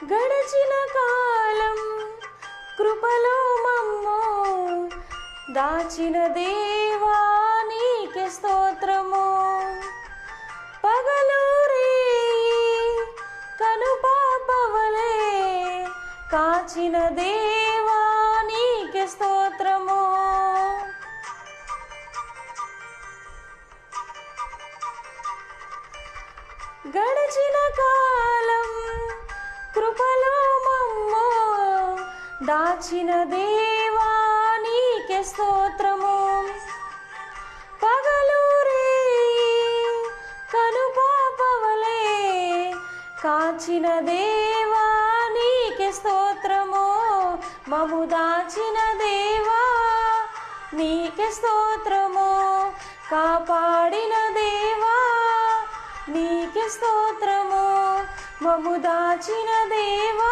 గడచిన కాలం కృపలో మమ్ము దాచిన దేవా నీకే స్తోత్రము. పగలు రేయి కనుపాపవలే కాచిన దేవా నీకే స్తోత్రము. గడచిన కాలం కృపలో మమ్ము దాచిన దేవా నీకే స్తోత్రము. పగలు రేయి కనుపాపవలే కాచిన దేవా నీకే స్తోత్రము. మము దాచిన దేవా నీకే స్తోత్రము. కాపాడిన దేవా నీకే స్తోత్రము. మము దాచిన దేవా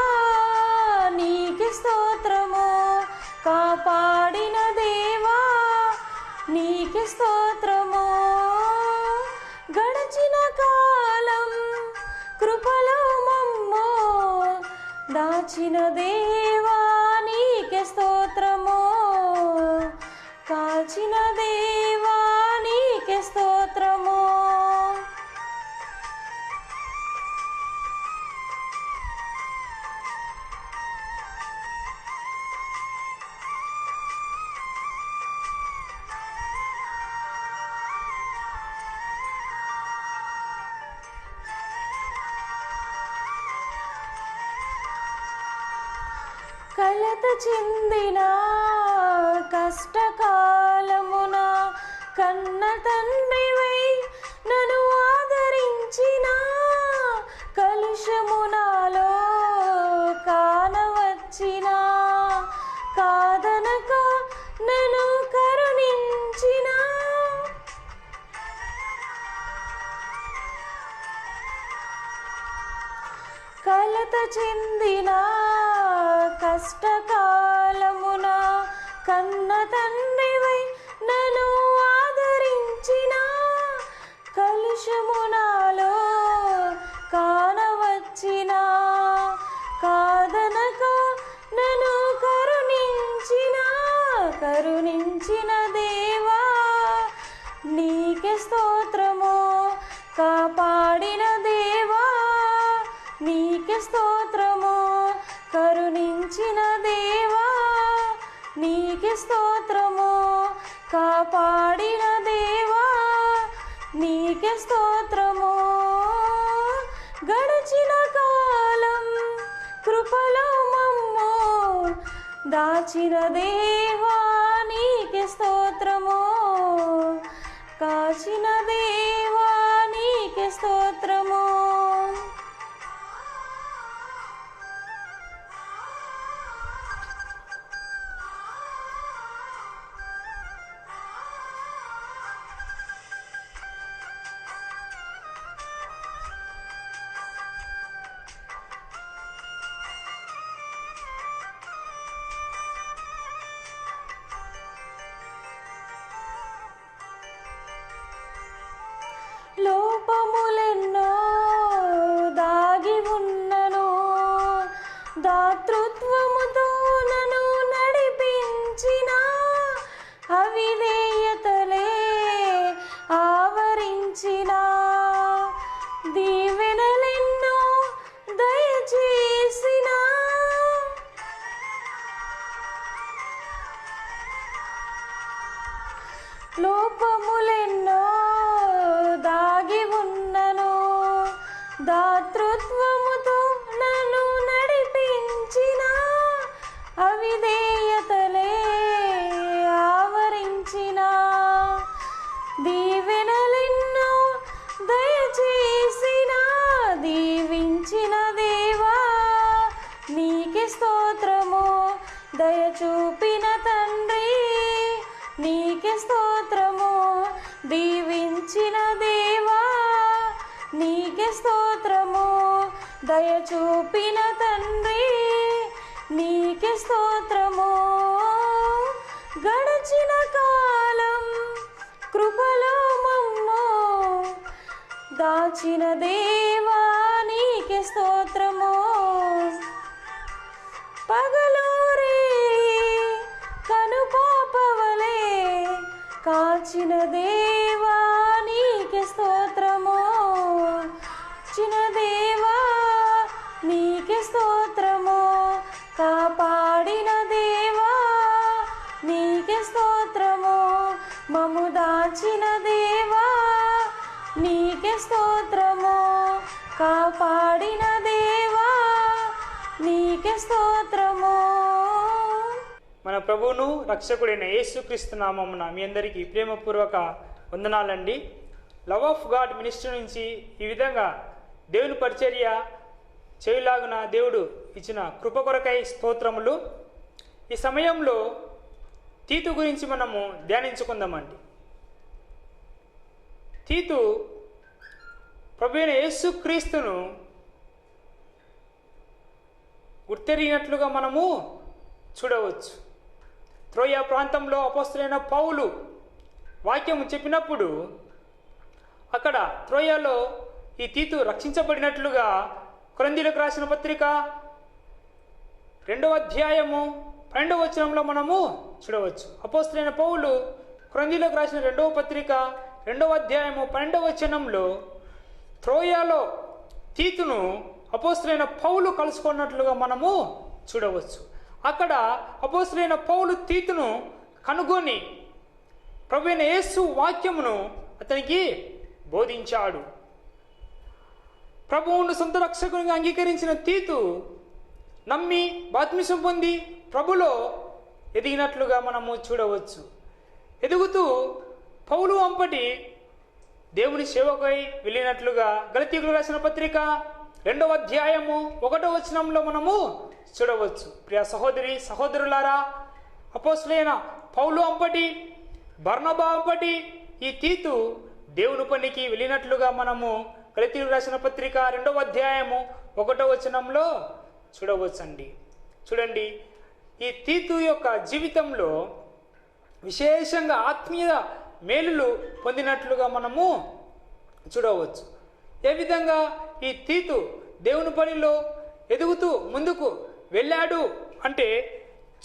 నీకే స్తోత్రము. కాపాడిన దేవా నీకే స్తోత్రము. గడచిన కాలం కృపలో మమ్ము దాచిన దేవా నీకే స్తోత్రము. కాచిన దేవా నీకే స్తోత్రము. కలత చెందిన కష్టకాలమున కన్న తండ్రివై నన్ను ఆదరించిన కలుషమునాలో కానవచ్చిన కాదనక నన్ను కరుణించిన కలత చెందిన కష్టకాలమున కన్న తండ్రివై నన్ను ఆదరించిన కలుషమునాలో కానవచ్చిన కాదనక నన్ను కరుణించిన దేవా నీకే స్తోత్రము. కాపాడిన దేవా నీకే స్తోత్రము. కరుణించిన దేవా నీకే స్తోత్రము. కాపాడిన దేవా నీకే స్తోత్రము. గడచిన కాలం కృపలో మమ్ము దాచిన దేవా నీకే స్తోత్రము. కాచిన దేవా నీకే స్తోత్రము. లోపములెన్నో దాగి ఉన్నను దాతృత్వముతో నన్ను నడిపించిన అవిధేయతలే ఆవరించిన దీవెనలెన్నో దయచేసిన లోపములెన్నో దాగి ఉన్నను దాతృత్వముతో నన్ను నడిపించిన అవిధేయతలే ఆవరించిన దీవెనలెన్నో దయచేసిన దీవించిన దేవా నీకే స్తోత్రము. దయ చూపిన తండ్రి నీకే స్తోత్రము. దీవించిన దేవా నీకే స్తోత్రము. దయ చూపిన తండ్రి నీకే స్తోత్రము. గడచిన కాలం కృపలో మమ్ము దాచిన దేవా నీకే స్తోత్రము. దాచిన దేవా నీకే స్తోత్రము, చిన దేవా నీకే స్తోత్రము, కాపాడిన దేవా నీకే స్తోత్రము, మము దాచిన దేవా నీకే స్తోత్రము, కాపాడిన దేవా నీకే స్తోత్రము. మన ప్రభువును రక్షకుడైన యేసుక్రీస్తు నామమున మీ అందరికీ ప్రేమపూర్వక వందనాలండి. లవ్ ఆఫ్ గాడ్ మినిస్ట్రీ నుంచి ఈ విధంగా దేవుని పరిచర్య చేయులాగున దేవుడు ఇచ్చిన కృప కొరకై స్తోత్రములు. ఈ సమయంలో తీతు గురించి మనము ధ్యానించుకుందామండి. తీతు ప్రభువైన యేసుక్రీస్తును గుర్తెరిగినట్లుగా మనము చూడవచ్చు. త్రోయ ప్రాంతంలో అపోస్తలుడైన పౌలు వాక్యము చెప్పినప్పుడు అక్కడ త్రోయలో ఈ తీతు రక్షించబడినట్లుగా కొరింథీయులకు రాసిన పత్రిక 2వ అధ్యాయము 12వ వచనంలో మనము చూడవచ్చు. అపోస్తలుడైన పౌలు కొరింథీయులకు రాసిన 2వ పత్రిక 2వ అధ్యాయము 12వ వచనంలో త్రోయలో తీతును అపోస్తలుడైన పౌలు కలుసుకున్నట్లుగా మనము చూడవచ్చు. అక్కడ అపోస్తలుడైన పౌలు తీతును కనుగొని ప్రభువైన యేసు వాక్యమును అతనికి బోధించాడు. ప్రభువును సొంత రక్షకునిగా అంగీకరించిన తీతు నమ్మి బాప్తిస్మం పొంది ప్రభులో ఎదిగినట్లుగా మనము చూడవచ్చు. ఎదుగుతూ పౌలు అంపటి దేవుని సేవకై వెళ్ళినట్లుగా గలతీయులకు రాసిన పత్రిక 2వ అధ్యాయము 1వ వచనంలో మనము చూడవచ్చు. ప్రియ సహోదరి సహోదరులారా, అపోస్తలుడైన పౌలు అంపటి బర్నబా అంపటి ఈ తీతు దేవుని పనికి వెళ్ళినట్లుగా మనము గలతీయులకు రాసిన పత్రిక 2వ అధ్యాయము 1వ వచనంలో చూడవచ్చండి. చూడండి, ఈ తీతు యొక్క జీవితంలో విశేషంగా ఆత్మీయ మేలులు పొందినట్లుగా మనము చూడవచ్చు. ఏ విధంగా ఈ తీతు దేవుని పనిలో ఎదుగుతూ ముందుకు వెళ్ళాడు అంటే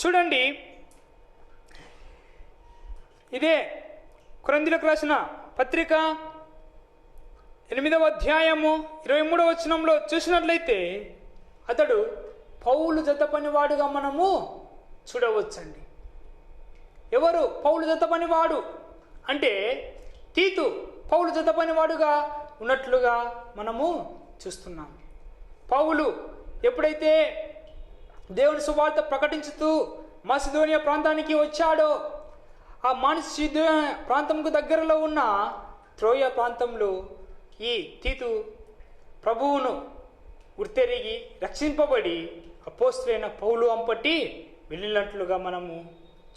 చూడండి, ఇదే కొరింథీయులకు రాసిన పత్రిక 8వ అధ్యాయము 23వ వచనంలో చూసినట్లయితే అతడు పౌలు జత పనివాడుగా మనము చూడవచ్చండి. ఎవరు పౌలు జత పనివాడు అంటే తీతు పౌలు జత పనివాడుగా ఉన్నట్లుగా మనము చూస్తున్నాం. పౌలు ఎప్పుడైతే దేవుని సువార్త ప్రకటించుతూ మాసిదోనియా ప్రాంతానికి వచ్చాడో ఆ మాసిదోనియా ప్రాంతంకు దగ్గరలో ఉన్న త్రోయ ప్రాంతంలో ఈ తీతు ప్రభువును గుర్తెరిగి రక్షింపబడి అపోస్తలుడైన పౌలు అంపటి వెళ్ళినట్లుగా మనము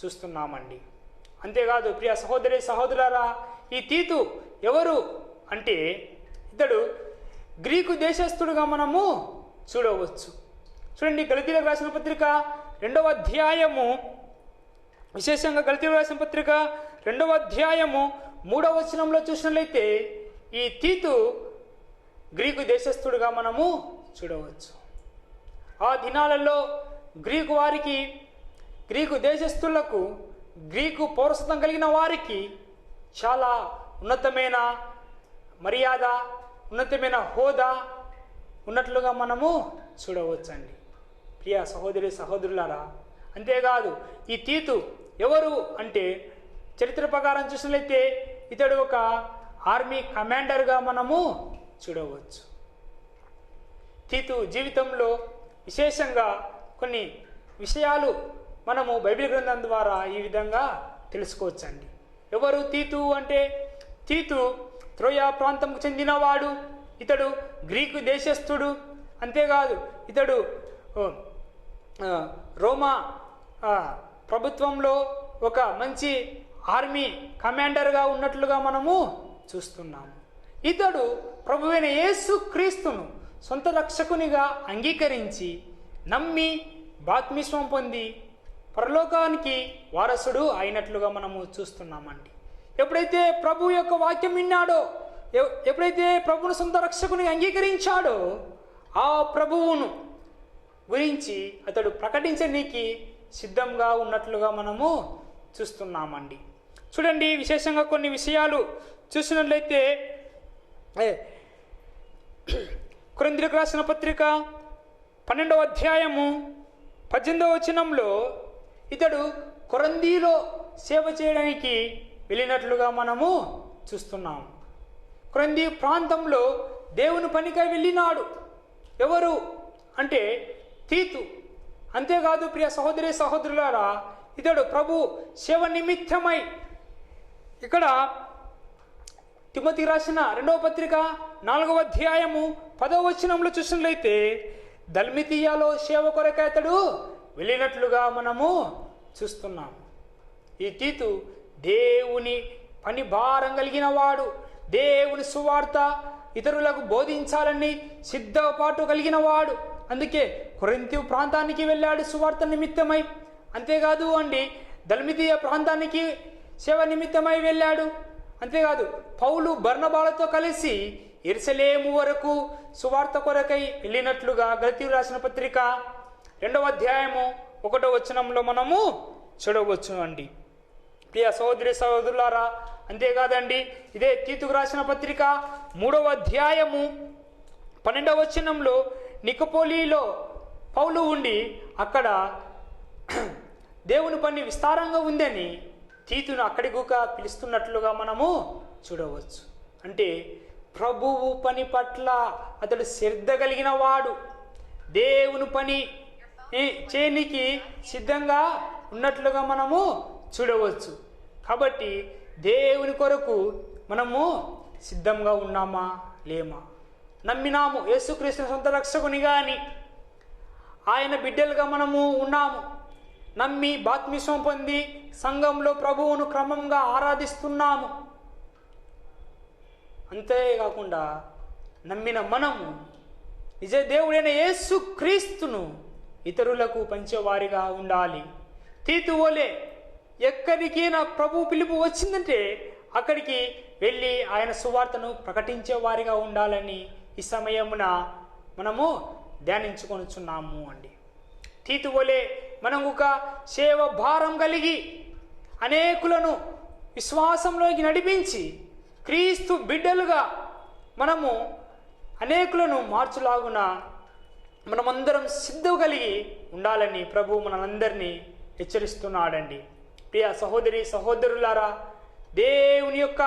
చూస్తున్నామండి. అంతేకాదు ప్రియ సహోదరి సహోదరులారా, ఈ తీతు ఎవరు అంటే ఇతడు గ్రీకు దేశస్థుడుగా మనము చూడవచ్చు. చూడండి, గలతీయులకు రాసిన పత్రిక 2వ అధ్యాయము విశేషంగా గలతీయులకు రాసిన పత్రిక 2వ అధ్యాయము 3వ వచనంలో చూసినట్లయితే ఈ తీతు గ్రీకు దేశస్థుడుగా మనము చూడవచ్చు. ఆ దినాలలో గ్రీకు వారికి, గ్రీకు దేశస్థులకు, గ్రీకు పౌరసత్వం కలిగిన వారికి చాలా ఉన్నతమైన మర్యాద, ఉన్నతమైన హోదా ఉన్నట్లుగా మనము చూడవచ్చండి. ప్రియ సహోదరి సహోదరులారా, అంతేకాదు ఈ తీతు ఎవరు అంటే చరిత్ర ప్రకారం చూసినట్లయితే ఇతడు ఒక ఆర్మీ కమాండర్గా మనము చూడవచ్చు. తీతు జీవితంలో విశేషంగా కొన్ని విషయాలు మనము బైబిల్ గ్రంథం ద్వారా ఈ విధంగా తెలుసుకోవచ్చండి. ఎవరు తీతు అంటే తీతు త్రోయ ప్రాంతంకు చెందినవాడు. ఇతడు గ్రీకు దేశస్థుడు. అంతేకాదు ఇతడు రోమా ప్రభుత్వంలో ఒక మంచి ఆర్మీ కమాండర్గా ఉన్నట్లుగా మనము చూస్తున్నాము. ఇతడు ప్రభువైన యేసుక్రీస్తును సొంత రక్షకునిగా అంగీకరించి నమ్మి బాప్తిస్మం పొంది పరలోకానికి వారసుడు అయినట్లుగా మనము చూస్తున్నామండి. ఎప్పుడైతే ప్రభు యొక్క వాక్యం విన్నాడో, ఎప్పుడైతే ప్రభువును సొంత రక్షకునిగా అంగీకరించాడో ఆ ప్రభువును గురించి అతడు ప్రకటించడానికి సిద్ధంగా ఉన్నట్లుగా మనము చూస్తున్నామండి. చూడండి, విశేషంగా కొన్ని విషయాలు చూసినట్లయితే కొరింథీయులకు రాసిన పత్రిక 12వ అధ్యాయము 18వ వచనంలో ఇతడు కొరంథీలో సేవ చేయడానికి వెళ్ళినట్లుగా మనము చూస్తున్నాము. కొరంథీ ప్రాంతంలో దేవుని పనికై వెళ్ళినాడు. ఎవరు అంటే తీతు. అంతేకాదు ప్రియ సహోదరి సహోదరులారా, ఇతడు ప్రభు సేవ నిమిత్తమై ఇక్కడ తిమోతి రాసిన 2వ పత్రిక 4వ అధ్యాయము 10వ వచనంలో చూసినట్లయితే దల్మతియాలో సేవ కొరకై అతడు వెళ్ళినట్లుగా మనము చూస్తున్నాము. ఈ తీతు దేవుని పని భారం కలిగిన వాడు, దేవుని సువార్త ఇతరులకు బోధించాలని సిద్ధపాటు కలిగిన వాడు. అందుకే కొరింథీ ప్రాంతానికి వెళ్ళాడు సువార్త నిమిత్తమై. అంతేకాదు అండి, దల్మతియ ప్రాంతానికి సేవ నిమిత్తమై వెళ్ళాడు. అంతేకాదు పౌలు బర్నబాలతో కలిసి యెరూషలేము వరకు సువార్త కొరకై వెళ్ళినట్లుగా గలతీయులకు రాసిన పత్రిక 2వ అధ్యాయము 1వ వచనంలో మనము చూడవచ్చు అండి. ప్రియ సహోదరి సహోదరులారా, అంతేకాదండి, ఇదే తీతుకు రాసిన పత్రిక 3వ అధ్యాయము 12వ వచనంలో నికోపోలిలో పౌలు ఉండి అక్కడ దేవుని పని విస్తారంగా ఉందని తీతును అక్కడికి పిలుస్తున్నట్లుగా మనము చూడవచ్చు. అంటే ప్రభువు పని పట్ల అతడు శ్రద్ధ కలిగిన వాడు, దేవుని పని చేయనికి సిద్ధంగా ఉన్నట్లుగా మనము చూడవచ్చు. కాబట్టి దేవుని కొరకు మనము సిద్ధంగా ఉన్నామా లేమా? నమ్మినాము యేసుక్రీస్తు సొంత రక్షకునిగా అని, ఆయన బిడ్డలుగా మనము ఉన్నాము. నమ్మి బాప్తిస్మం పొంది సంఘంలో ప్రభువును క్రమంగా ఆరాధిస్తున్నాము. అంతేకాకుండా నమ్మిన మనము నిజ దేవుడైన యేసుక్రీస్తును ఇతరులకు పంచేవారిగా ఉండాలి. తీతు వలె ఎక్కడికి నా ప్రభు పిలుపు వచ్చిందంటే అక్కడికి వెళ్ళి ఆయన సువార్తను ప్రకటించే వారిగా ఉండాలని ఈ సమయమున మనము ధ్యానించుకొనుచున్నాము అండి. తీతు వలె మనం ఒక సేవ భారం కలిగి అనేకులను విశ్వాసంలోకి నడిపించి క్రీస్తు బిడ్డలుగా మనము అనేకులను మార్చులాగున మనమందరం సిద్ధం కలిగి ఉండాలని ప్రభు మనందరినీ హెచ్చరిస్తున్నాడండి. ప్రియ సహోదరి సహోదరులారా, దేవుని యొక్క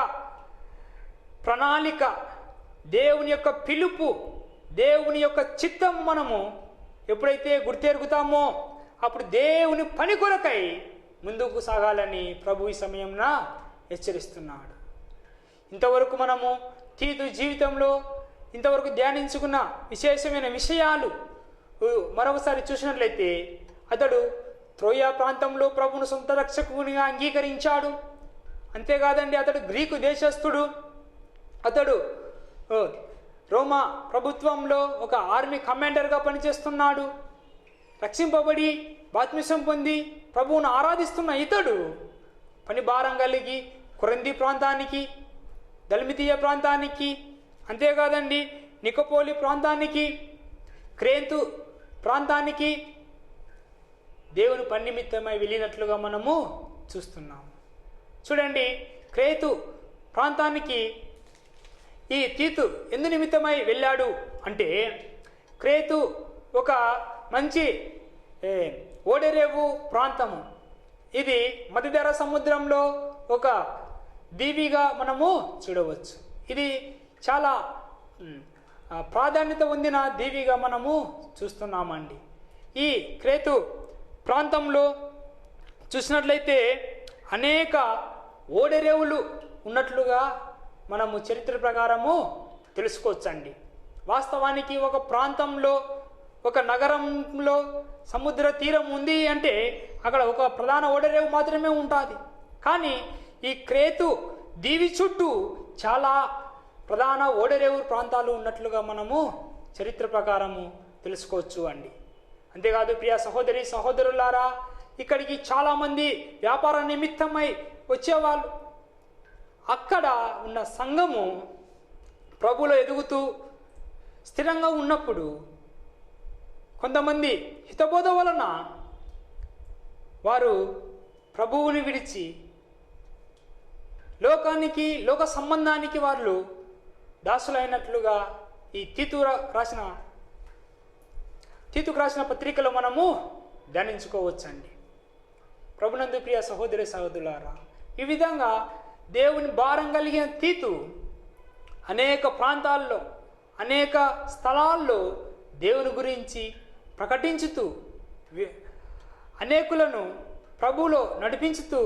ప్రణాళిక, దేవుని యొక్క పిలుపు, దేవుని యొక్క చిత్తం మనము ఎప్పుడైతే గుర్తెరుగుతామో అప్పుడు దేవుని పని కొరకై ముందుకు సాగాలని ప్రభు ఈ సమయంన హెచ్చరిస్తున్నాడు. ఇంతవరకు మనము తీతు జీవితంలో ఇంతవరకు ధ్యానించుకున్న విశేషమైన విషయాలు మరొకసారి చూసినట్లయితే అతడు త్రోయా ప్రాంతంలో ప్రభువును సొంత రక్షకునిగా అంగీకరించాడు. అంతేకాదండి, అతడు గ్రీకు దేశస్థుడు. అతడు రోమా ప్రభుత్వంలో ఒక ఆర్మీ కమాండర్గా పనిచేస్తున్నాడు. రక్షింపబడి బాప్తిస్మం పొంది ప్రభువును ఆరాధిస్తున్న ఇతడు పని భారం కలిగి కొరంథీ ప్రాంతానికి, దల్మతియ ప్రాంతానికి, అంతేకాదండి నికోపోలి ప్రాంతానికి, క్రేతు ప్రాంతానికి దేవుని పని నిమిత్తమై వెళ్ళినట్లుగా మనము చూస్తున్నాము. చూడండి, క్రేతు ప్రాంతానికి ఈ తీతు ఎందు నిమిత్తమై వెళ్ళాడు అంటే క్రేతు ఒక మంచి ఓడరేవు ప్రాంతము. ఇది మధ్యధరా సముద్రంలో ఒక దీవిగా మనము చూడవచ్చు. ఇది చాలా ప్రాధాన్యత పొందిన దీవిగా మనము చూస్తున్నామండి. ఈ క్రేతు ప్రాంతంలో చూసినట్లయితే అనేక ఓడరేవులు ఉన్నట్లుగా మనము చరిత్ర ప్రకారము తెలుసుకోవచ్చండి. వాస్తవానికి ఒక ప్రాంతంలో, ఒక నగరంలో సముద్ర తీరం ఉంది అంటే అక్కడ ఒక ప్రధాన ఓడరేవు మాత్రమే ఉంటుంది. కానీ ఈ క్రేతు దీవి చుట్టూ చాలా ప్రధాన ఓడరేవు ప్రాంతాలు ఉన్నట్లుగా మనము చరిత్ర ప్రకారము తెలుసుకోవచ్చు అండి. అంతేకాదు ప్రియ సహోదరి సహోదరులారా, ఇక్కడికి చాలామంది వ్యాపార నిమిత్తమై వచ్చేవాళ్ళు. అక్కడ ఉన్న సంఘము ప్రభువులో ఎదుగుతూ స్థిరంగా ఉన్నప్పుడు కొంతమంది హితబోధ వలన వారు ప్రభువుని విడిచి లోకానికి, లోక సంబంధానికి వాళ్ళు దాసులైనట్లుగా ఈ తీతుకు రాసిన పత్రికలో మనము ధ్యానించుకోవచ్చండి. ప్రభునందు ప్రియ సహోదరి సహోదరులారా, ఈ విధంగా దేవుని భారం కలిగిన తీతు అనేక ప్రాంతాల్లో, అనేక స్థలాల్లో దేవుని గురించి ప్రకటించుతూ అనేకులను ప్రభువులో నడిపించుతూ,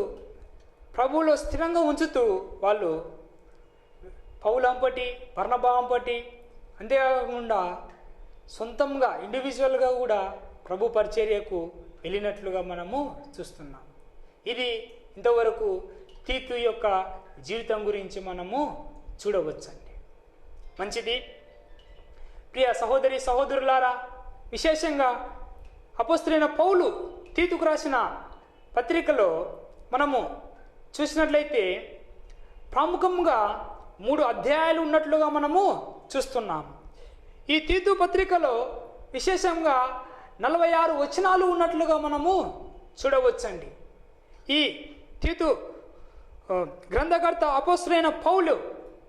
ప్రభువులో స్థిరంగా ఉంచుతూ వాళ్ళు పౌలంపటి, బర్నబాంపటి, అంతేకాకుండా సొంతంగా ఇండివిజువల్గా కూడా ప్రభు పరిచర్యకు వెళ్ళినట్లుగా మనము చూస్తున్నాం. ఇది ఇంతవరకు తీతు యొక్క జీవితం గురించి మనము చూడవచ్చండి. మంచిది. ప్రియ సహోదరి సహోదరులారా, విశేషంగా అపోస్తలుడైన పౌలు తీతుకు రాసిన పత్రికలో మనము చూసినట్లయితే ప్రాముఖ్యంగా 3 అధ్యాయాలు ఉన్నట్లుగా మనము చూస్తున్నాం. ఈ తీతు పత్రికలో విశేషంగా 46 వచనాలు ఉన్నట్లుగా మనము చూడవచ్చండి. ఈ తీతు గ్రంథకర్త అపోస్తలుడైన పౌలు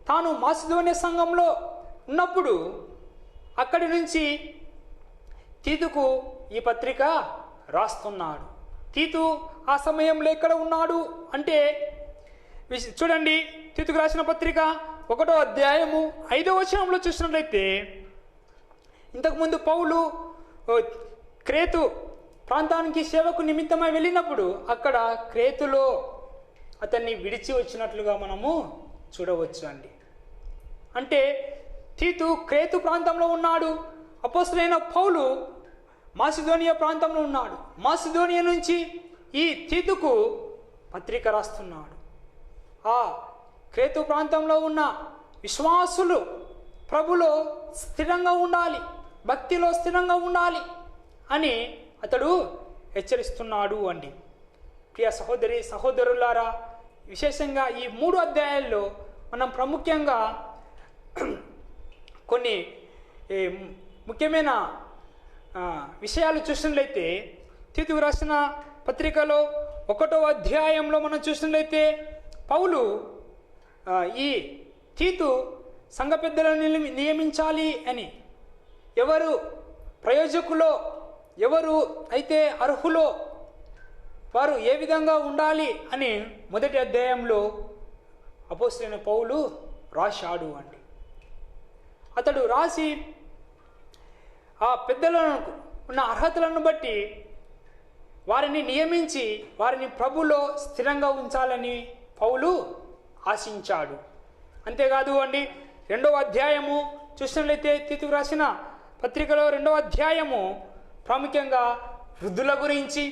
తాను మాసిదోనియా సంఘంలో ఉన్నప్పుడు అక్కడి నుంచి తీతుకు ఈ పత్రిక రాస్తున్నాడు. తీతు ఆ సమయంలో ఎక్కడ ఉన్నాడు అంటే చూడండి, తీతుకు రాసిన పత్రిక 1వ అధ్యాయము 5వ వచనంలో చూసినట్లయితే, ఇంతకుముందు పౌలు క్రేతు ప్రాంతానికి సేవకు నిమిత్తమై వెళ్ళినప్పుడు అక్కడ క్రేతులో అతన్ని విడిచి వచ్చినట్లుగా మనము చూడవచ్చు అండి. అంటే తీతు క్రేతు ప్రాంతంలో ఉన్నాడు, అపోస్తలుడైన పౌలు మాసిదోనియా ప్రాంతంలో ఉన్నాడు. మాసిదోనియా నుంచి ఈ తీతుకు పత్రిక రాస్తున్నాడు. ఆ క్రేతు ప్రాంతంలో ఉన్న విశ్వాసులు ప్రభులో స్థిరంగా ఉండాలి, భక్తిలో స్థిరంగా ఉండాలి అని అతడు హెచ్చరిస్తున్నాడు అండి. ప్రియ సహోదరి సహోదరులారా, విశేషంగా ఈ 3 అధ్యాయాల్లో మనం ప్రాముఖ్యంగా కొన్ని ముఖ్యమైన విషయాలు చూసినట్లయితే, తీతుకు రాసిన పత్రికలో 1వ అధ్యాయంలో మనం చూసినట్లయితే పౌలు ఈ తీతు సంఘ పెద్దలను నియమించాలి అని, ఎవరు ప్రయోజకులో, ఎవరు అయితే అర్హులో వారు ఏ విధంగా ఉండాలి అని మొదటి అధ్యాయంలో అపోస్తలుడైన పౌలు రాశాడు అండి. అతడు రాసి ఆ పెద్దలను ఉన్న అర్హతలను బట్టి వారిని నియమించి వారిని ప్రభులో స్థిరంగా ఉంచాలని పౌలు ఆశించాడు. అంతేకాదు అండి, 2వ అధ్యాయము చూసినట్లయితే తీతుకు రాసిన పత్రికలో 2వ అధ్యాయము ప్రాముఖ్యంగా వృద్ధుల గురించి,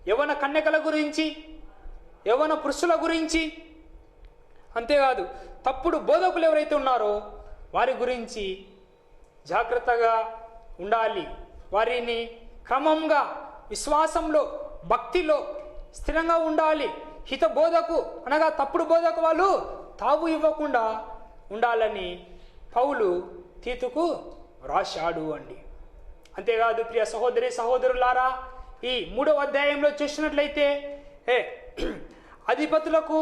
యవ్వన కన్యకల గురించి, యవ్వన పురుషుల గురించి, అంతేకాదు తప్పుడు బోధకులు ఎవరైతే ఉన్నారో వారి గురించి జాగ్రత్తగా ఉండాలి, వారిని క్రమంగా విశ్వాసంలో, భక్తిలో స్థిరంగా ఉండాలి, హిత బోధకు అనగా తప్పుడు బోధకు వాళ్ళు తావు ఇవ్వకుండా ఉండాలని పౌలు తీతుకు రాశాడు అండి. అంతేకాదు ప్రియ సహోదరి సహోదరులారా, ఈ 3వ అధ్యాయంలో చూసినట్లయితే అధిపతులకు,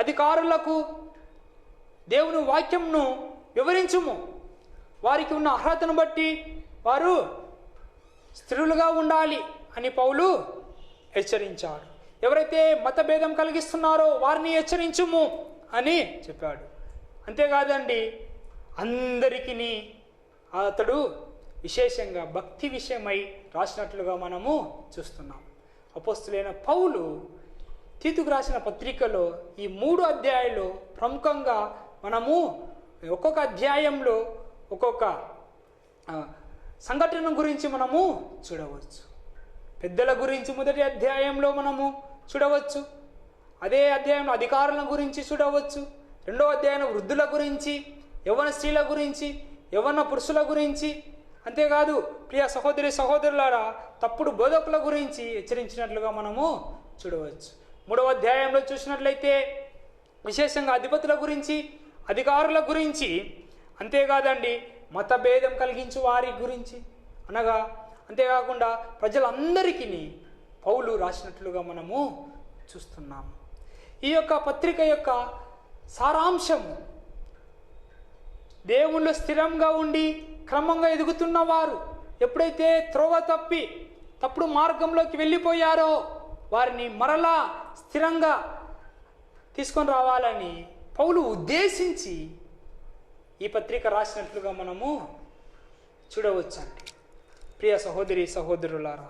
అధికారులకు దేవుని వాక్యంను వివరించుము, వారికి ఉన్న అర్హతను బట్టి వారు స్థిరులుగా ఉండాలి అని పౌలు హెచ్చరించాడు. ఎవరైతే మతభేదం కలిగిస్తున్నారో వారిని హెచ్చరించుము అని చెప్పాడు. అంతేకాదండి, అందరికీ అతడు విశేషంగా భక్తి విషయమై రాసినట్లుగా మనము చూస్తున్నాం. అపోస్తలుడైన పౌలు తీతుకు రాసిన పత్రికలో ఈ 3 అధ్యాయాల్లో ప్రముఖంగా మనము ఒక్కొక్క అధ్యాయంలో ఒక్కొక్క సంఘటన గురించి మనము చూడవచ్చు. పెద్దల గురించి మొదటి అధ్యాయంలో మనము చూడవచ్చు, అదే అధ్యాయంలో అధికారుల గురించి చూడవచ్చు, 2వ అధ్యాయంలో వృద్ధుల గురించి, యవ్వన స్త్రీల గురించి, యవ్వన పురుషుల గురించి, అంతేకాదు ప్రియ సహోదరి సహోదరులారా తప్పుడు బోధకుల గురించి హెచ్చరించినట్లుగా మనము చూడవచ్చు. 3వ అధ్యాయంలో చూసినట్లయితే విశేషంగా అధిపతుల గురించి, అధికారుల గురించి, అంతేకాదండి మతభేదం కలిగించు వారి గురించి అనగా, అంతేకాకుండా ప్రజలందరికీ పౌలు రాసినట్లుగా మనము చూస్తున్నాము. ఈ యొక్క పత్రిక యొక్క సారాంశము, దేవుళ్ళు స్థిరంగా ఉండి క్రమంగా ఎదుగుతున్నవారు ఎప్పుడైతే త్రోవ తప్పి తప్పుడు మార్గంలోకి వెళ్ళిపోయారో వారిని మరలా స్థిరంగా తీసుకొని రావాలని పౌలు ఉద్దేశించి ఈ పత్రిక రాసినట్లుగా మనము చూడవచ్చండి. ప్రియ సహోదరి సహోదరులారా,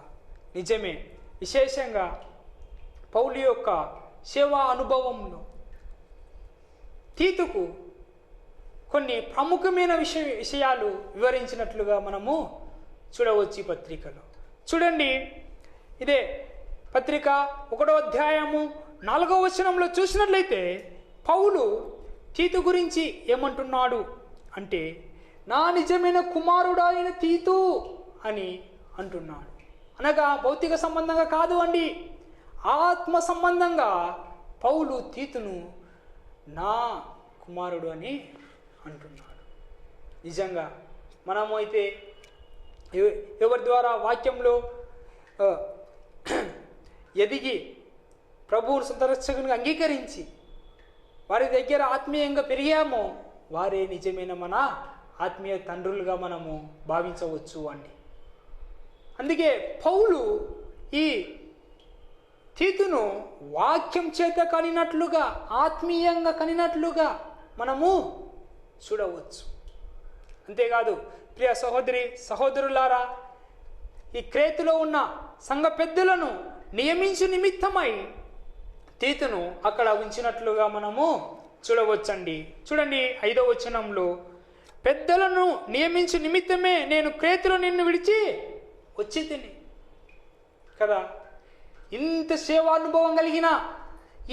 నిజమే, విశేషంగా పౌలు యొక్క సేవా అనుభవంలో తీతుకు కొన్ని ప్రముఖమైన విషయాలు వివరించినట్లుగా మనము చూడవచ్చు ఈ పత్రికలో. చూడండి, ఇదే పత్రిక 1వ అధ్యాయము 4వ వచనంలో చూసినట్లయితే పౌలు తీతు గురించి ఏమంటున్నాడు అంటే, నా నిజమైన కుమారుడు అయిన తీతు అని అంటున్నాడు. అనగా భౌతిక సంబంధంగా కాదు అండి, ఆత్మ సంబంధంగా పౌలు తీతును నా కుమారుడు అని అంటున్నాడు. నిజంగా మనము అయితే ఎవరి ద్వారా వాక్యంలో ఎదిగి ప్రభువును సొంత రక్షకునిగా అంగీకరించి వారి దగ్గర ఆత్మీయంగా పెరిగామో వారే నిజమైన మన ఆత్మీయ తండ్రులుగా మనము భావించవచ్చు అండి. అందుకే పౌలు ఈ తీతును వాక్యం చేత కనినట్లుగా, ఆత్మీయంగా కనినట్లుగా మనము చూడవచ్చు. అంతేకాదు ప్రియ సహోదరి సహోదరులారా, ఈ క్రేతులో ఉన్న సంఘ పెద్దలను నియమించు నిమిత్తమై తీతును అక్కడ ఉంచినట్లుగా మనము చూడవచ్చండి. చూడండి 5వ వచనంలో, పెద్దలను నియమించు నిమిత్తమే నేను క్రేతులో నిన్ను విడిచి వచ్చి తిని కదా. ఇంత సేవానుభవం కలిగిన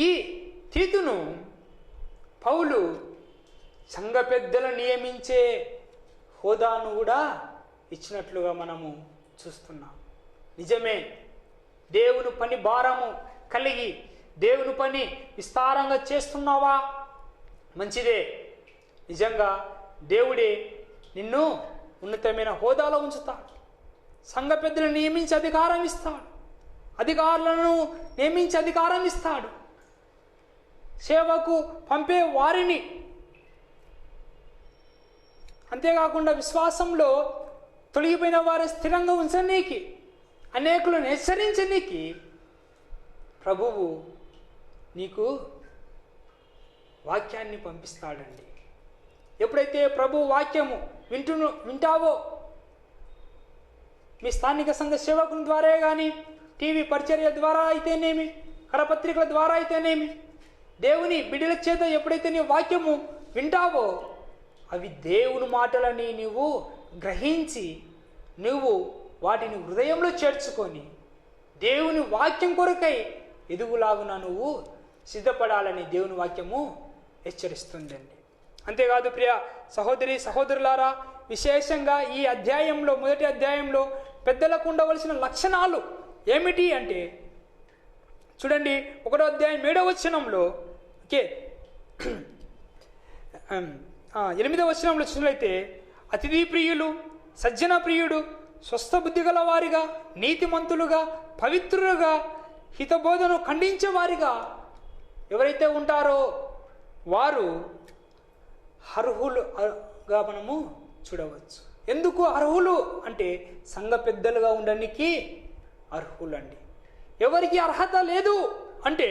ఈ తీతును పౌలు సంఘ పెద్దలను నియమించే హోదాను కూడా ఇచ్చినట్లుగా మనము చూస్తున్నాం. నిజమే, దేవుని పని భారము కలిగి దేవుని పని విస్తారంగా చేస్తున్నావా? మంచిదే. నిజంగా దేవుడే నిన్ను ఉన్నతమైన హోదాలో ఉంచుతాడు. సంఘ పెద్దలను నియమించి అధికారం ఇస్తాడు, అధికారులను నియమించి అధికారం ఇస్తాడు. సేవకు పంపే వారిని, అంతేకాకుండా విశ్వాసంలో తొలగిపోయిన వారిని స్థిరంగా ఉంచనీకి, అనేకులను హెచ్చరించనీకి ప్రభువు నీకు వాక్యాన్ని పంపిస్తాడండి. ఎప్పుడైతే ప్రభు వాక్యము వింటావో, మీ స్థానిక సంఘ సేవకుల ద్వారా కానీ, టీవీ పరిచర్య ద్వారా అయితేనేమి, కరపత్రికల ద్వారా అయితేనేమి, దేవుని బిడ్డల చేత ఎప్పుడైతే నీ వాక్యము వింటావో అవి దేవుని మాటలని నీవు గ్రహించి నువ్వు వాటిని హృదయంలో చేర్చుకొని దేవుని వాక్యం కొరకై ఎదుగులాగున నువ్వు సిద్ధపడాలని దేవుని వాక్యము హెచ్చరిస్తుందండి. అంతేకాదు ప్రియ సహోదరి సహోదరులారా, విశేషంగా ఈ అధ్యాయంలో, మొదటి అధ్యాయంలో పెద్దలకు ఉండవలసిన లక్షణాలు ఏమిటి అంటే, చూడండి 1వ అధ్యాయం 7వ వచనంలో, ఓకే 8వ వచనంలో చూసినట్లయితే, అతిథి ప్రియులు, సజ్జన ప్రియుడు, స్వస్థ బుద్ధి గల వారిగా, నీతిమంతులుగా, పవిత్రులుగా, హితబోధను ఖండించే వారిగా ఎవరైతే ఉంటారో వారు అర్హులుగా మనము చూడవచ్చు. ఎందుకు అర్హులు అంటే సంఘ పెద్దలుగా ఉండడానికి అర్హులండి. ఎవరికి అర్హత లేదు అంటే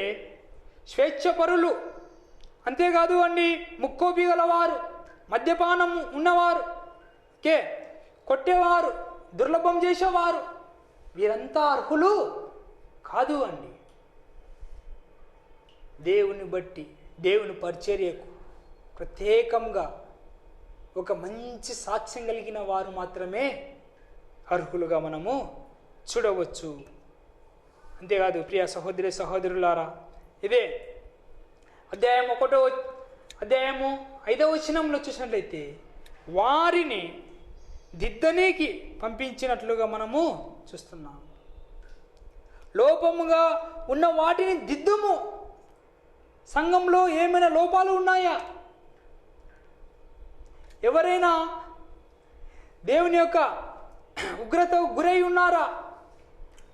స్వేచ్ఛపరులు, అంతేకాదు అండి ముక్కోపి గలవారు, మద్యపానం ఉన్నవారు, కొట్టేవారు, దుర్లభం చేసేవారు, వీరంతా అర్హులు కాదు అండి. దేవుని బట్టి, దేవుని పరిచర్యకు ప్రత్యేకంగా ఒక మంచి సాక్ష్యం కలిగిన వారు మాత్రమే అర్హులుగా మనము చూడవచ్చు. అంతేకాదు ప్రియ సహోదరి సహోదరులారా, ఇదే అధ్యాయము 5వ వచనంలో చూసినట్లయితే వారిని దిద్దనీకి పంపించినట్లుగా మనము చూస్తున్నాము. లోపముగా ఉన్న వాటిని దిద్దుము. సంఘంలో ఏమైనా లోపాలు ఉన్నాయా? ఎవరైనా దేవుని యొక్క ఉగ్రతకు గురై ఉన్నారా?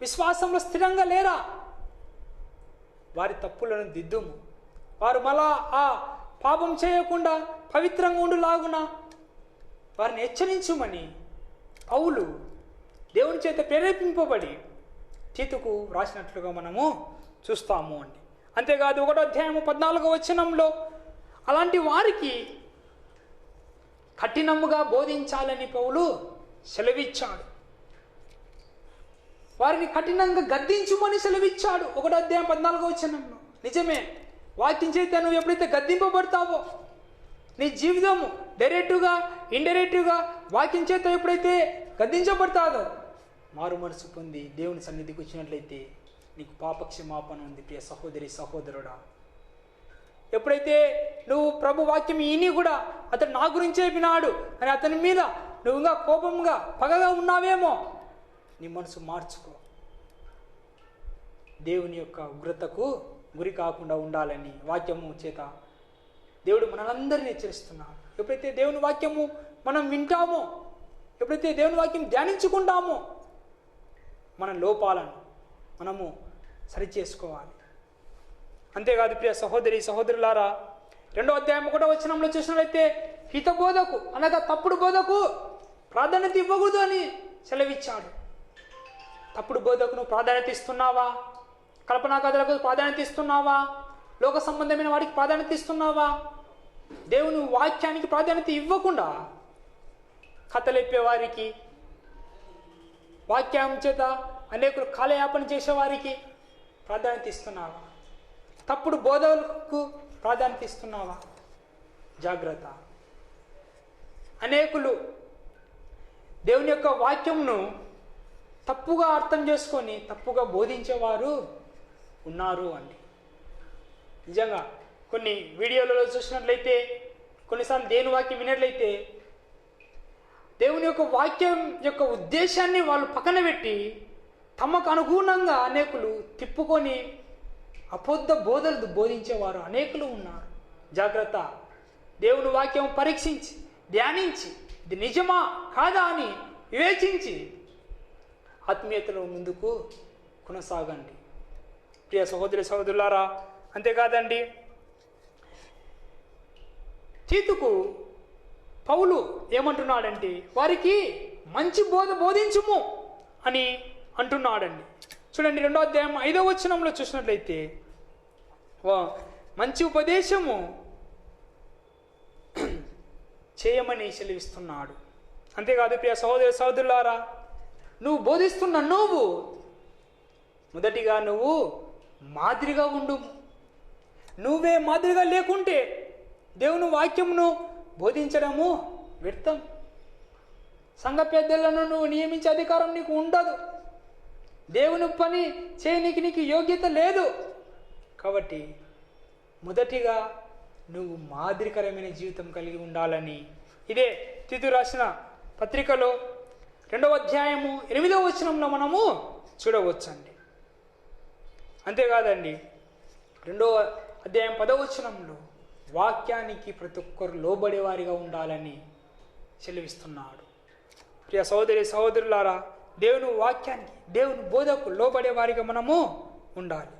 విశ్వాసంలో స్థిరంగా లేరా? వారి తప్పులను దిద్దుము. వారు మళ్ళా ఆ పాపం చేయకుండా పవిత్రంగా ఉండులాగున వారిని హెచ్చరించుమని పౌలు దేవుని చేత ప్రేరేపింపబడి తీతుకు రాసినట్లుగా మనము చూస్తాము అండి. అంతేకాదు 1వ అధ్యాయము 14వ వచనంలో అలాంటి వారికి కఠినముగా బోధించాలని పౌలు సెలవిచ్చాడు. వారిని కఠినంగా గద్దించుమని సెలవిచ్చాడు 1వ అధ్యాయం 14వ వచనంలో. నిజమే, వాక్యం చేత నువ్వు ఎప్పుడైతే గద్దింపబడతావో నీ జీవితము డైరెక్టుగా ఇండైరెక్టుగా వాక్యం చేత ఎప్పుడైతే గద్దించబడతాదో మారు మనసు పొంది దేవుని సన్నిధికి వచ్చినట్లయితే నీకు పాపక్షమాపణ ఉంది ప్రియ సహోదరి సహోదరుడా. ఎప్పుడైతే నువ్వు ప్రభు వాక్యం ఈని కూడా అతడు నా గురించే వినాడు అని అతని మీద నువ్వు ఇంకా కోపంగా పగగా ఉన్నావేమో, నీ మనసు మార్చుకో. దేవుని యొక్క ఉగ్రతకు గురి కాకుండా ఉండాలని వాక్యము చేత దేవుడు మనందరినీ హెచ్చరిస్తున్నాడు. ఎప్పుడైతే దేవుని వాక్యము మనం వింటామో, ఎప్పుడైతే దేవుని వాక్యం ధ్యానించుకుంటామో మన లోపాలను మనము సరిచేసుకోవాలి. అంతేకాదు ప్రియ సహోదరి సహోదరులారా, 2వ అధ్యాయం 1వ వచనంలో చూసినట్లయితే హితబోధకు అనగా తప్పుడు బోధకు ప్రాధాన్యత ఇవ్వకూడదు అని సెలవిచ్చాడు. తప్పుడు బోధకును ప్రాధాన్యత ఇస్తున్నావా? కల్పనా కథలకు ప్రాధాన్యత ఇస్తున్నావా? లోక సంబంధమైన వాటికి ప్రాధాన్యత ఇస్తున్నావా? దేవుని వాక్యానికి ప్రాధాన్యత ఇవ్వకుండా కథలెప్పేవారికి, వాక్యం చేత అనేకులు కాలయాపన చేసేవారికి ప్రాధాన్యత ఇస్తున్నావా? తప్పుడు బోధలకు ప్రాధాన్యత ఇస్తున్నావా? జాగ్రత్త. అనేకులు దేవుని యొక్క వాక్యంను తప్పుగా అర్థం చేసుకొని తప్పుగా బోధించేవారు ఉన్నారు అండి. నిజంగా కొన్ని వీడియోలలో చూసినట్లయితే, కొన్నిసార్లు దేవుని వాక్యం వినట్లయితే దేవుని యొక్క వాక్యం యొక్క ఉద్దేశాన్ని వాళ్ళు పక్కన పెట్టి తమకు అనుగుణంగా అనేకులు తిప్పుకొని అబద్ధ బోధలు బోధించేవారు అనేకులు ఉన్నారు. జాగ్రత్త. దేవుని వాక్యం పరీక్షించి ధ్యానించి ఇది నిజమా కాదా అని వివేచించి ఆత్మీయతలో ముందుకు కొనసాగండి ప్రియ సహోదరి సహోదరులారా. అంతేకాదండి, తీతుకు పౌలు ఏమంటున్నాడంటే వారికి మంచి బోధ బోధించుము అని అంటున్నాడండి. చూడండి 2వ అధ్యాయం 5వ వచనంలో చూసినట్లయితే మంచి ఉపదేశము చేయమని సెలవిస్తున్నాడు. అంతేకాదు ప్రియ సహోదరి సహోదరులారా, నువ్వు బోధిస్తున్న నువ్వు మొదటిగా నువ్వు మాదిరిగా ఉండు. నువ్వే మాదిరిగా లేకుంటే దేవుని వాక్యమును బోధించడము వ్యర్థం. సంఘ పెద్దలను నువ్వు నియమించే అధికారం నీకు ఉండదు. దేవుని పని చేయనికి నీకు యోగ్యత లేదు. కాబట్టి మొదటిగా నువ్వు మాదిరికరమైన జీవితం కలిగి ఉండాలని ఇదే తీతు రాసిన పత్రికలో 2వ అధ్యాయము 8వ వచనంలో మనము చూడవచ్చండి. అంతేకాదండి 2వ అధ్యాయం 10వ వచనంలో వాక్యానికి ప్రతి ఒక్కరు లోబడేవారిగా ఉండాలని సెలవిస్తున్నాడు. ప్రియ సహోదరి సహోదరులారా, దేవుని వాక్యానికి దేవుని బోధకు లోబడేవారిగా మనము ఉండాలి.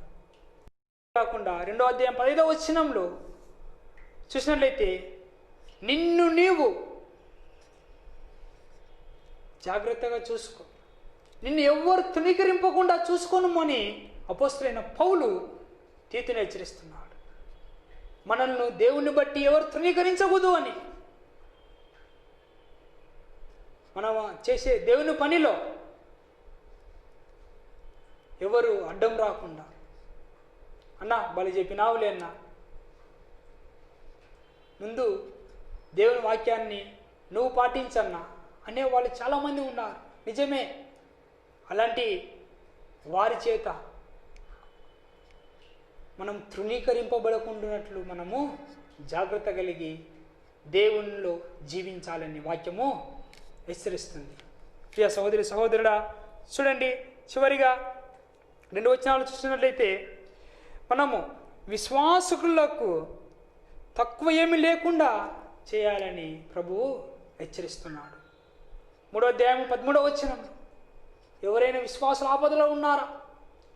కాకుండా 2వ అధ్యాయం 15వ వచనంలో చూసినట్లయితే నిన్ను నీవు జాగ్రత్తగా చూసుకో, నిన్ను ఎవ్వరు తృణీకరింపకుండా చూసుకోనమని అపోస్తలుడైన పౌలు తీతుని హెచ్చరిస్తున్నాడు. మనల్ని దేవుని బట్టి ఎవరు తృణీకరించకూడదు అని. మనం చేసే దేవుని పనిలో ఎవరు అడ్డం రాకుండా, అన్నా బలి చెప్పినావులే అన్నా, ముందు దేవుని వాక్యాన్ని నువ్వు పాటించన్నా అనేవాళ్ళు చాలామంది ఉన్నారు. నిజమే, అలాంటి వారి చేత మనం తృణీకరింపబడకుండానట్లు మనము జాగ్రత్త కలిగి దేవునిలో జీవించాలని వాక్యము హెచ్చరిస్తుంది. ప్రియ సహోదరి సహోదరుడా, చూడండి చివరిగా 2 వచనాలు చూసినట్లయితే మనము విశ్వాసకులకు తక్కువ ఏమీ లేకుండా చేయాలని ప్రభువు హెచ్చరిస్తున్నాడు. 3వ అధ్యాయం 13వ వచనం, ఎవరైనా విశ్వాసుల ఆపదలో ఉన్నారా,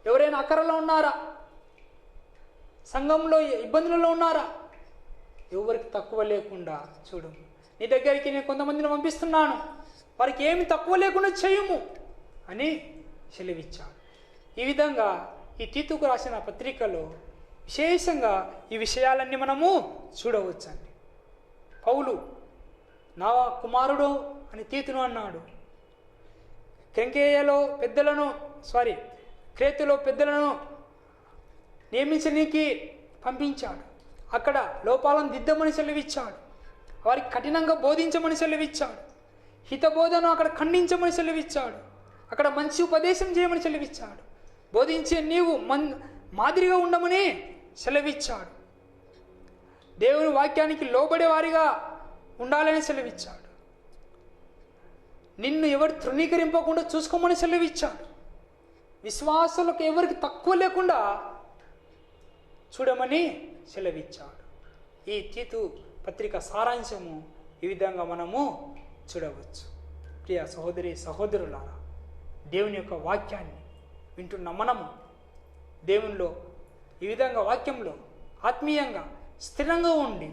ఎవరైనా అక్కరలో ఉన్నారా, సంఘంలో ఇబ్బందులలో ఉన్నారా? ఎవరికి తక్కువ లేకుండా చూడు. నీ దగ్గరికి నేను కొంతమందిని పంపిస్తున్నాను, వారికి ఏమి తక్కువ లేకుండా చేయము అని సెలవిచ్చాడు. ఈ విధంగా ఈ తీతుకు రాసిన పత్రికలో విశేషంగా ఈ విషయాలన్నీ మనము చూడవచ్చండి. పౌలు నా కుమారుడు అని తీతును అన్నాడు. క్రేతులో పెద్దలను నియమించడానికి పంపించాడు. అక్కడ లోపాలను దిద్దమని సెలవిచ్చాడు. వారికి కఠినంగా బోధించమని సెలవిచ్చాడు. హితబోధను అక్కడ ఖండించమని సెలవిచ్చాడు. అక్కడ మంచి ఉపదేశం చేయమని సెలవిచ్చాడు. బోధించే నీవు మాదిరిగా ఉండమని సెలవిచ్చాడు. దేవుని వాక్యానికి లోబడే వారిగా ఉండాలని సెలవిచ్చాడు. నిన్ను ఎవరు తృణీకరింపకుండా చూసుకోమని సెలవిచ్చాడు. విశ్వాసులకు ఎవరికి తక్కువ లేకుండా చూడమని సెలవిచ్చాడు. ఈ తీతు పత్రిక సారాంశము ఈ విధంగా మనము చూడవచ్చు. ప్రియ సహోదరి సహోదరులారా, దేవుని యొక్క వాక్యాన్ని వింటున్న మనము దేవునిలో ఈ విధంగా వాక్యంలో ఆత్మీయంగా స్థిరంగా ఉండి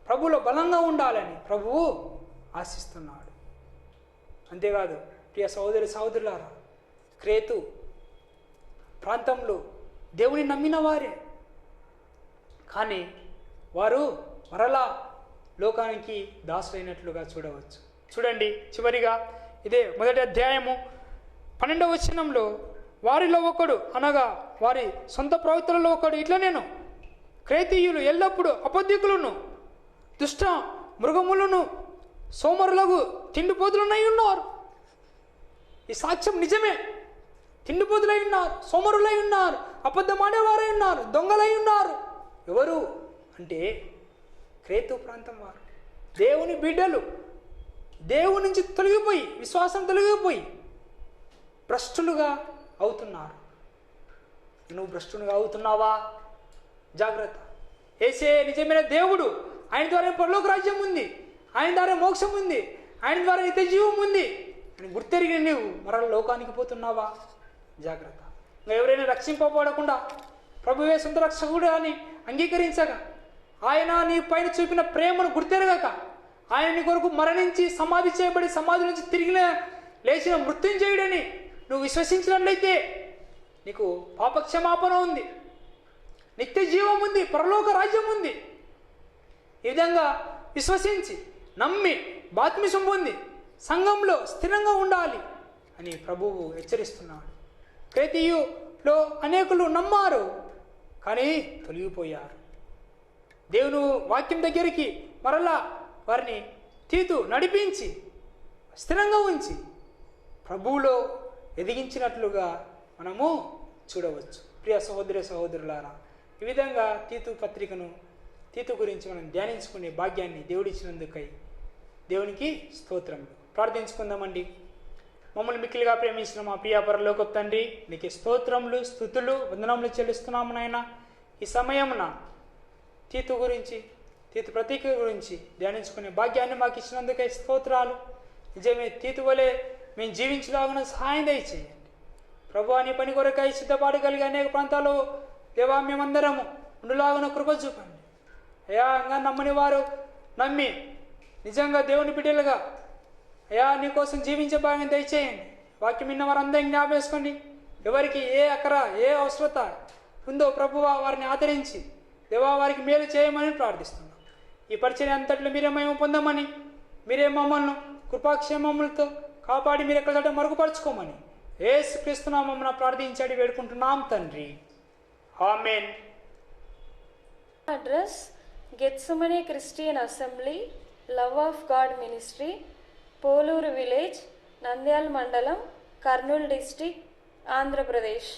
ప్రభువులో బలంగా ఉండాలని ప్రభువు ఆశిస్తున్నాడు. అంతేకాదు ప్రియ సహోదరి సహోదరులారా, క్రేతు ప్రాంతంలో దేవుని నమ్మిన వారే, కానీ వారు మరలా లోకానికి దాసులైనట్లుగా చూడవచ్చు. చూడండి, చివరిగా ఇదే మొదటి అధ్యాయము 12వ వచనంలో వారిలో ఒకడు, అనగా వారి సొంత ప్రవక్తలలో ఒకడు ఇట్లా నేను క్రేతీయులు ఎల్లప్పుడూ అబద్ధికులను, దుష్ట మృగములను, సోమరులకు తిండిపోతులనై ఉన్నారు. ఈ సాక్ష్యం నిజమే. తిండిపోతులై ఉన్నారు, సోమరులై ఉన్నారు, అబద్ధమాడేవారై ఉన్నారు, దొంగలై ఉన్నారు. ఎవరు అంటే క్రేతు ప్రాంతం వారు. దేవుని బిడ్డలు దేవుని నుంచి తొలగిపోయి, విశ్వాసం తొలగిపోయి భ్రష్టులుగా అవుతున్నారు. నువ్వు భ్రష్టులుగా అవుతున్నావా? జాగ్రత్త. యేసే నిజమైన దేవుడు. ఆయన ద్వారా పరలోక రాజ్యం ఉంది, ఆయన ద్వారా మోక్షం ఉంది, ఆయన ద్వారా నిత్య జీవం ఉంది అని గుర్తెరిగిన నువ్వు మరల లోకానికి పోతున్నావా? జాగ్రత్త. ఇంకా ఎవరైనా రక్షింపబడకుండా ప్రభువే సొంత రక్షకుడు అని అంగీకరించగా, ఆయన నీ పైన చూపిన ప్రేమను గుర్తెరగక, ఆయన నీ కొరకు మరణించి సమాధి చేయబడి సమాధి నుంచి తిరిగి లేచిన మృత్యుంజయుడని నువ్వు విశ్వసించినట్లయితే నీకు పాపక్షమాపణ ఉంది, నిత్య జీవం ఉంది, పరలోక రాజ్యం ఉంది. ఈ విధంగా విశ్వసించి నమ్మి బాప్తిస్మం పొంది సంఘంలో స్థిరంగా ఉండాలి అని ప్రభువు హెచ్చరిస్తున్నాడు. క్రేతీయులో అనేకులు నమ్మారు, కానీ తొలగిపోయారు. దేవుని వాక్యం దగ్గరికి మరలా వారిని తీతు నడిపించి స్థిరంగా ఉంచి ప్రభువులో ఎదిగించినట్లుగా మనము చూడవచ్చు. ప్రియ సహోదరి సహోదరులారా, ఈ విధంగా తీతు గురించి మనం ధ్యానించుకునే భాగ్యాన్ని దేవుడిచ్చినందుకై దేవునికి స్తోత్రములు. ప్రార్థించుకుందామండి. మమ్మల్ని మిక్కిలిగా ప్రేమించిన మా ప్రియ పరలోకపు తండ్రి, నీకు స్తోత్రములు, స్తుతులు, వందనములు చెల్లిస్తున్నాము నాయన. ఈ సమయమున తీతు ప్రతీక గురించి ధ్యానించుకునే భాగ్యాన్ని మాకు ఇచ్చినందుకై స్తోత్రాలు. నిజమే, తీతు వలె మేము జీవించలాగున సహాయం దయచేయండి ప్రభువా. నీ పని కొరకై సిద్ధపాడగలిగే అనేక ప్రాంతాల్లో దేవా మేమందరము ఉండులాగున కృప చూపండి అయ్యా. ఇంకా నమ్మని వారు నమ్మి నిజంగా దేవుని బిడ్డలుగా అయ్యా నీ కోసం జీవించే భాగ్యం దయచేయండి. వాక్యం విన్న వారందరినీ జ్ఞాపేసుకోండి. ఎవరికి ఏ అక్కర ఏ అవసరత ఉందో ప్రభువా వారిని ఆదరించి దేవా వారికి మేలు చేయమని ప్రార్థిస్తున్నాం. ఈ పరిచయం అంతట్లో మీరే మేము పొందమని, మీరే మమ్మల్ని కృపాక్షేమములతో కాపాడి మీరు ఎక్కడ మరుగుపరుచుకోమని యేసుక్రీస్తు నామమున ప్రార్థించాడి వేడుకుంటున్నాం తండ్రి. ఆమేన్. Address: Gethsemane Christian Assembly, Love of God Ministry, Poluru Village, Nandyal Mandalam, Kurnool District, Andhra Pradesh.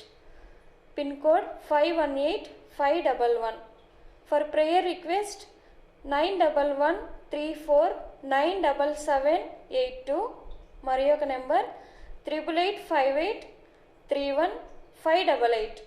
Pin code 518511. For prayer request 9113497782 మరియు ఒక నెంబర్ 8858315588.